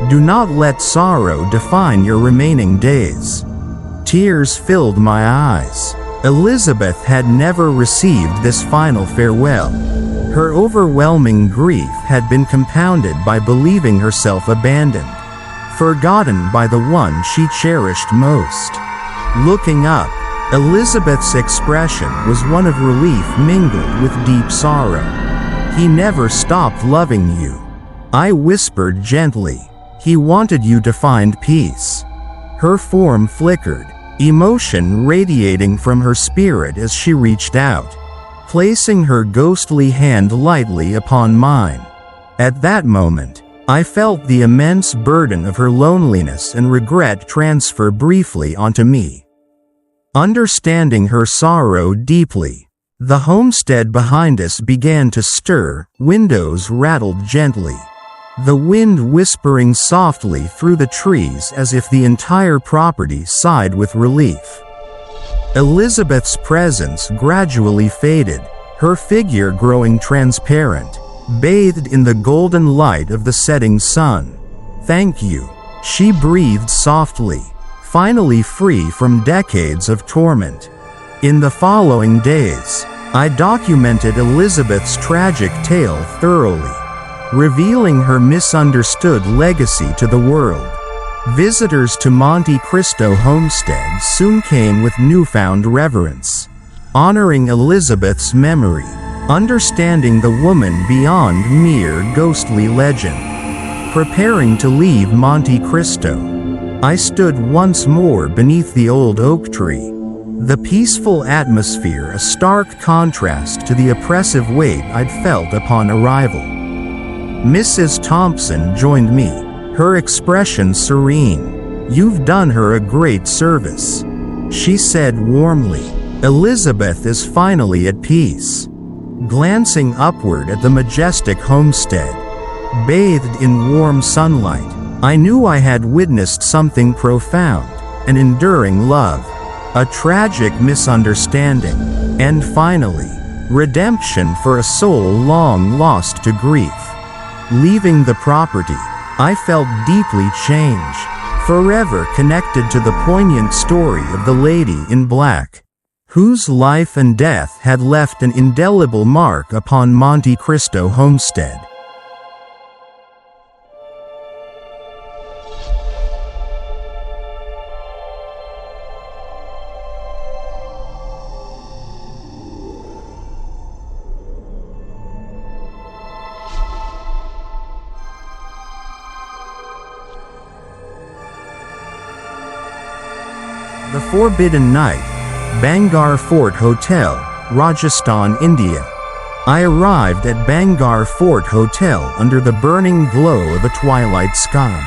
Do not let sorrow define your remaining days. Tears filled my eyes. Elizabeth had never received this final farewell. Her overwhelming grief had been compounded by believing herself abandoned, forgotten by the one she cherished most. Looking up, Elizabeth's expression was one of relief mingled with deep sorrow. He never stopped loving you, I whispered gently. He wanted you to find peace. Her form flickered, emotion radiating from her spirit as she reached out, placing her ghostly hand lightly upon mine. At that moment, I felt the immense burden of her loneliness and regret transfer briefly onto me. Understanding her sorrow deeply, the homestead behind us began to stir, windows rattled gently, the wind whispering softly through the trees as if the entire property sighed with relief. Elizabeth's presence gradually faded, her figure growing transparent, bathed in the golden light of the setting sun. Thank you, she breathed softly, finally free from decades of torment. In the following days, I documented Elizabeth's tragic tale thoroughly, revealing her misunderstood legacy to the world. Visitors to Monte Cristo Homestead soon came with newfound reverence, honoring Elizabeth's memory, understanding the woman beyond mere ghostly legend. Preparing to leave Monte Cristo, I stood once more beneath the old oak tree. The peaceful atmosphere a stark contrast to the oppressive weight I'd felt upon arrival. Mrs. Thompson joined me, her expression serene. "You've done her a great service," she said warmly. "Elizabeth is finally at peace." Glancing upward at the majestic homestead, bathed in warm sunlight, I knew I had witnessed something profound, an enduring love, a tragic misunderstanding, and finally, redemption for a soul long lost to grief. Leaving the property, I felt deeply changed, forever connected to the poignant story of the lady in black, whose life and death had left an indelible mark upon Monte Cristo homestead. The Forbidden Night, Bangar Fort Hotel, Rajasthan, India. I arrived at Bangar Fort Hotel under the burning glow of a twilight sky.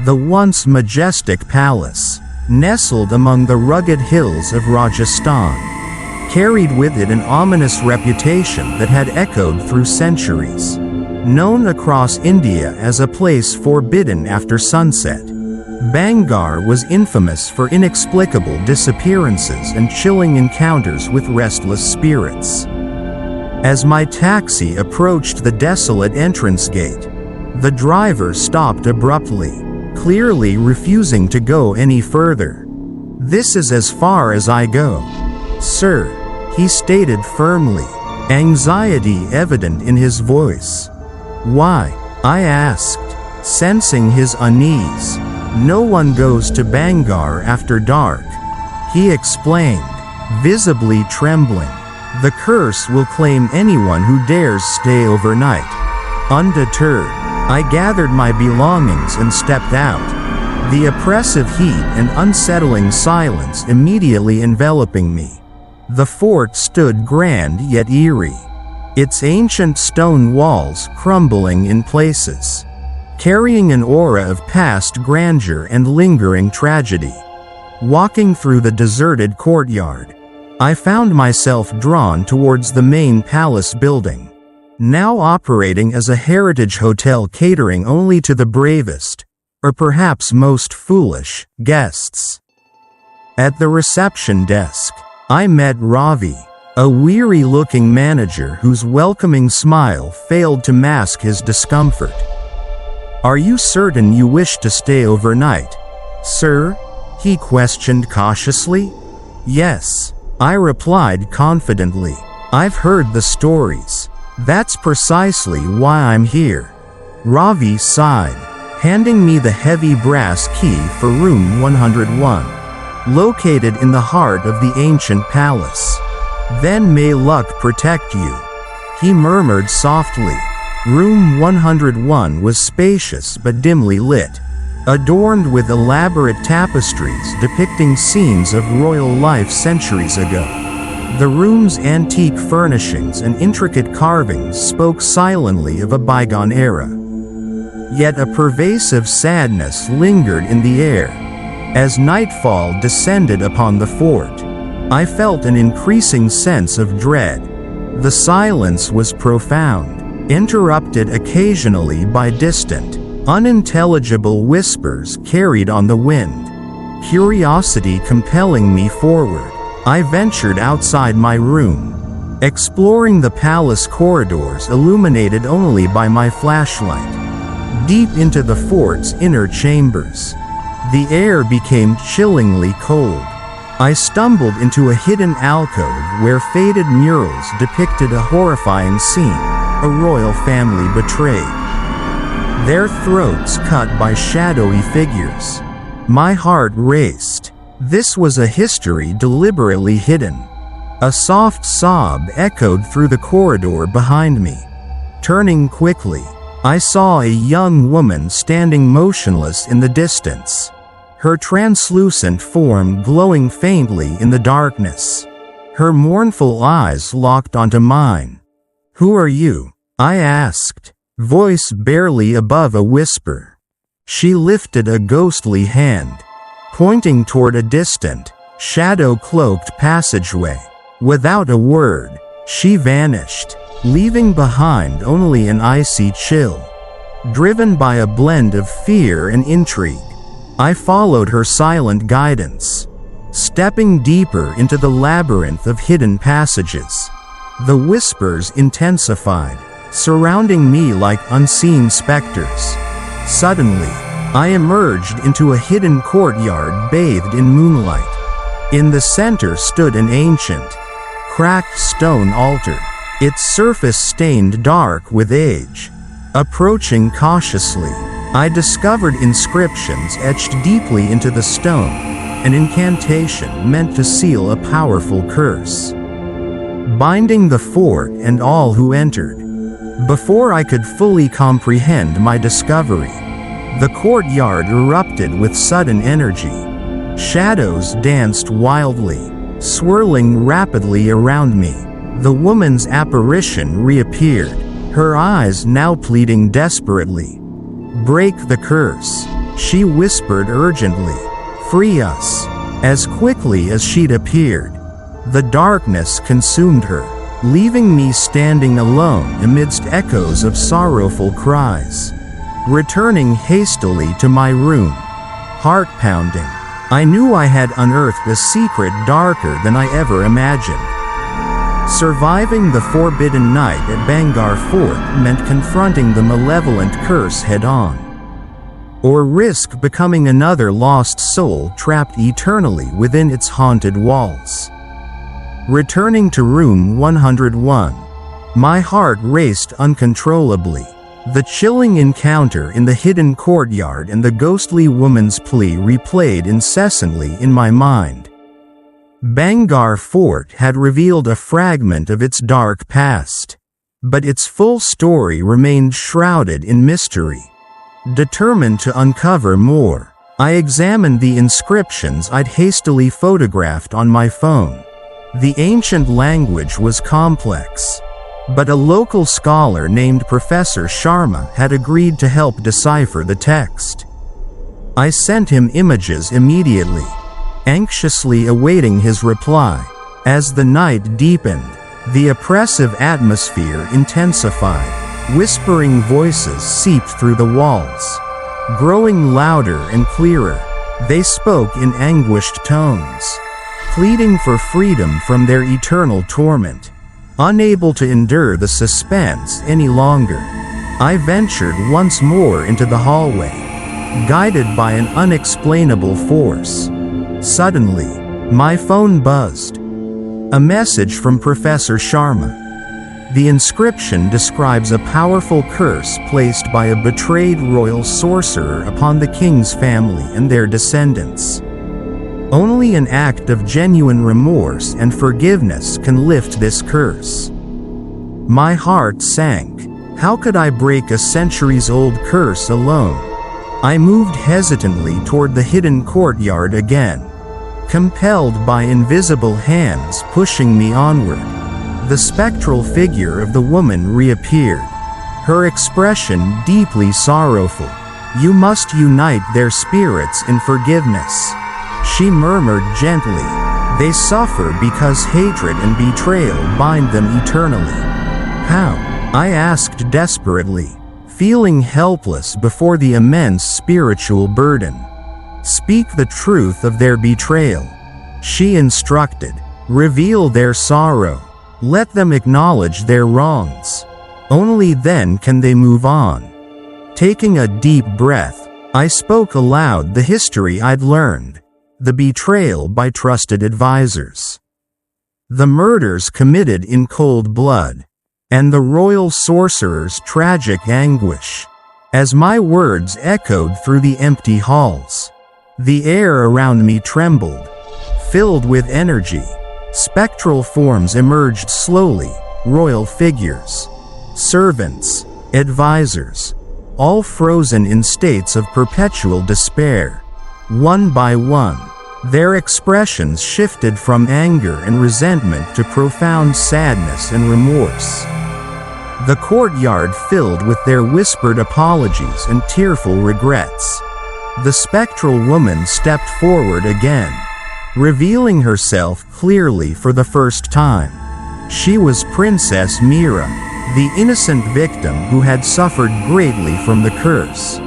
The once majestic palace, nestled among the rugged hills of Rajasthan, carried with it an ominous reputation that had echoed through centuries. Known across India as a place forbidden after sunset, Bangar was infamous for inexplicable disappearances and chilling encounters with restless spirits. As my taxi approached the desolate entrance gate, the driver stopped abruptly, clearly refusing to go any further. "This is as far as I go, sir," he stated firmly, anxiety evident in his voice. "Why?" I asked, sensing his unease. "No one goes to Bangar after dark," he explained, visibly trembling. "The curse will claim anyone who dares stay overnight." Undeterred, I gathered my belongings and stepped out, the oppressive heat and unsettling silence immediately enveloping me. The fort stood grand yet eerie, its ancient stone walls crumbling in places, carrying an aura of past grandeur and lingering tragedy. Walking through the deserted courtyard, I found myself drawn towards the main palace building, now operating as a heritage hotel catering only to the bravest, or perhaps most foolish, guests. At the reception desk, I met Ravi, a weary-looking manager whose welcoming smile failed to mask his discomfort. "Are you certain you wish to stay overnight, sir?" he questioned cautiously. "Yes," I replied confidently. "I've heard the stories. That's precisely why I'm here." Ravi sighed, handing me the heavy brass key for room 101, located in the heart of the ancient palace. "Then may luck protect you," he murmured softly. Room 101 was spacious but dimly lit, adorned with elaborate tapestries depicting scenes of royal life centuries ago. The room's antique furnishings and intricate carvings spoke silently of a bygone era. Yet a pervasive sadness lingered in the air. As nightfall descended upon the fort, I felt an increasing sense of dread. The silence was profound, interrupted occasionally by distant, unintelligible whispers carried on the wind. Curiosity compelling me forward, I ventured outside my room, exploring the palace corridors illuminated only by my flashlight. Deep into the fort's inner chambers, the air became chillingly cold. I stumbled into a hidden alcove where faded murals depicted a horrifying scene, a royal family betrayed, their throats cut by shadowy figures. My heart raced. This was a history deliberately hidden. A soft sob echoed through the corridor behind me. Turning quickly, I saw a young woman standing motionless in the distance, her translucent form glowing faintly in the darkness. Her mournful eyes locked onto mine. "Who are you?" I asked, voice barely above a whisper. She lifted a ghostly hand, pointing toward a distant, shadow-cloaked passageway. Without a word, she vanished, leaving behind only an icy chill. Driven by a blend of fear and intrigue, I followed her silent guidance, stepping deeper into the labyrinth of hidden passages. The whispers intensified, surrounding me like unseen specters. Suddenly, I emerged into a hidden courtyard bathed in moonlight. In the center stood an ancient, cracked stone altar, its surface stained dark with age. Approaching cautiously, I discovered inscriptions etched deeply into the stone, an incantation meant to seal a powerful curse, binding the fort and all who entered. Before I could fully comprehend my discovery, the courtyard erupted with sudden energy. Shadows danced wildly, swirling rapidly around me. The woman's apparition reappeared, her eyes now pleading desperately. "Break the curse," she whispered urgently. "Free us." As quickly as she'd appeared, the darkness consumed her, leaving me standing alone amidst echoes of sorrowful cries. Returning hastily to my room, heart pounding, I knew I had unearthed a secret darker than I ever imagined. Surviving the forbidden night at Bangar Fort meant confronting the malevolent curse head-on, or risk becoming another lost soul trapped eternally within its haunted walls. Returning to room 101, my heart raced uncontrollably. The chilling encounter in the hidden courtyard and the ghostly woman's plea replayed incessantly in my mind. Bangar Fort had revealed a fragment of its dark past, but its full story remained shrouded in mystery. Determined to uncover more, I examined the inscriptions I'd hastily photographed on my phone. The ancient language was complex, but a local scholar named Professor Sharma had agreed to help decipher the text. I sent him images immediately, anxiously awaiting his reply. As the night deepened, the oppressive atmosphere intensified. Whispering voices seeped through the walls, growing louder and clearer. They spoke in anguished tones, pleading for freedom from their eternal torment. Unable to endure the suspense any longer, I ventured once more into the hallway, guided by an unexplainable force. Suddenly, my phone buzzed. A message from Professor Sharma. The inscription describes a powerful curse placed by a betrayed royal sorcerer upon the king's family and their descendants. Only an act of genuine remorse and forgiveness can lift this curse. My heart sank. How could I break a centuries-old curse alone? I moved hesitantly toward the hidden courtyard again, compelled by invisible hands pushing me onward. The spectral figure of the woman reappeared, her expression deeply sorrowful. "You must unite their spirits in forgiveness," she murmured gently. "They suffer because hatred and betrayal bind them eternally." "How?" I asked desperately, feeling helpless before the immense spiritual burden. "Speak the truth of their betrayal," she instructed. "Reveal their sorrow. Let them acknowledge their wrongs. Only then can they move on." Taking a deep breath, I spoke aloud the history I'd learned. The betrayal by trusted advisors, the murders committed in cold blood, and the royal sorcerer's tragic anguish. As my words echoed through the empty halls, the air around me trembled, filled with energy. Spectral forms emerged slowly, royal figures, servants, advisors, all frozen in states of perpetual despair. One by one, their expressions shifted from anger and resentment to profound sadness and remorse. The courtyard filled with their whispered apologies and tearful regrets. The spectral woman stepped forward again, revealing herself clearly for the first time. She was Princess Mira, the innocent victim who had suffered greatly from the curse.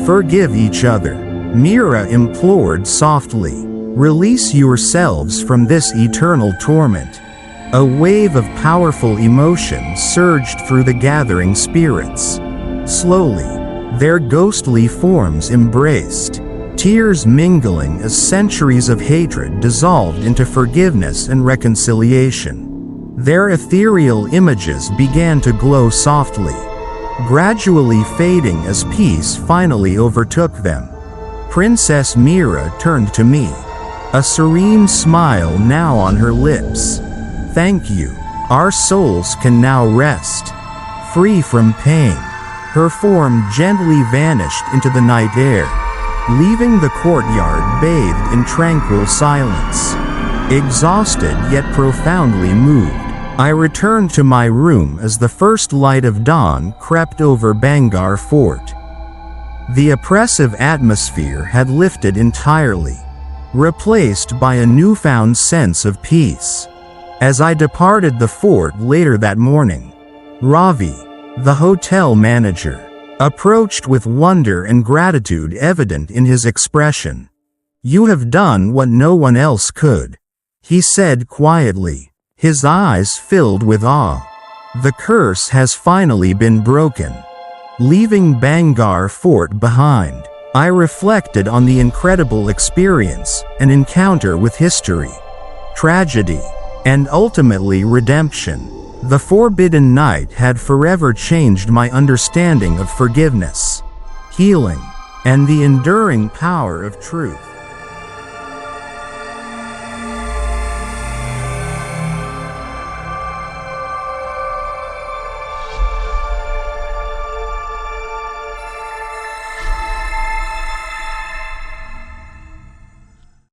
"Forgive each other," Mira implored softly. "Release yourselves from this eternal torment." A wave of powerful emotion surged through the gathering spirits. Slowly, their ghostly forms embraced, tears mingling as centuries of hatred dissolved into forgiveness and reconciliation. Their ethereal images began to glow softly, gradually fading as peace finally overtook them. Princess Mira turned to me, a serene smile now on her lips. "Thank you. Our souls can now rest, free from pain." Her form gently vanished into the night air, leaving the courtyard bathed in tranquil silence. Exhausted yet profoundly moved, I returned to my room as the first light of dawn crept over Bangar Fort. The oppressive atmosphere had lifted entirely, replaced by a newfound sense of peace. As I departed the fort later that morning, Ravi, the hotel manager, approached with wonder and gratitude evident in his expression. "You have done what no one else could," he said quietly, his eyes filled with awe. "The curse has finally been broken." Leaving Bangar Fort behind, I reflected on the incredible experience, an encounter with history, tragedy, and ultimately redemption. The Forbidden Night had forever changed my understanding of forgiveness, healing, and the enduring power of truth.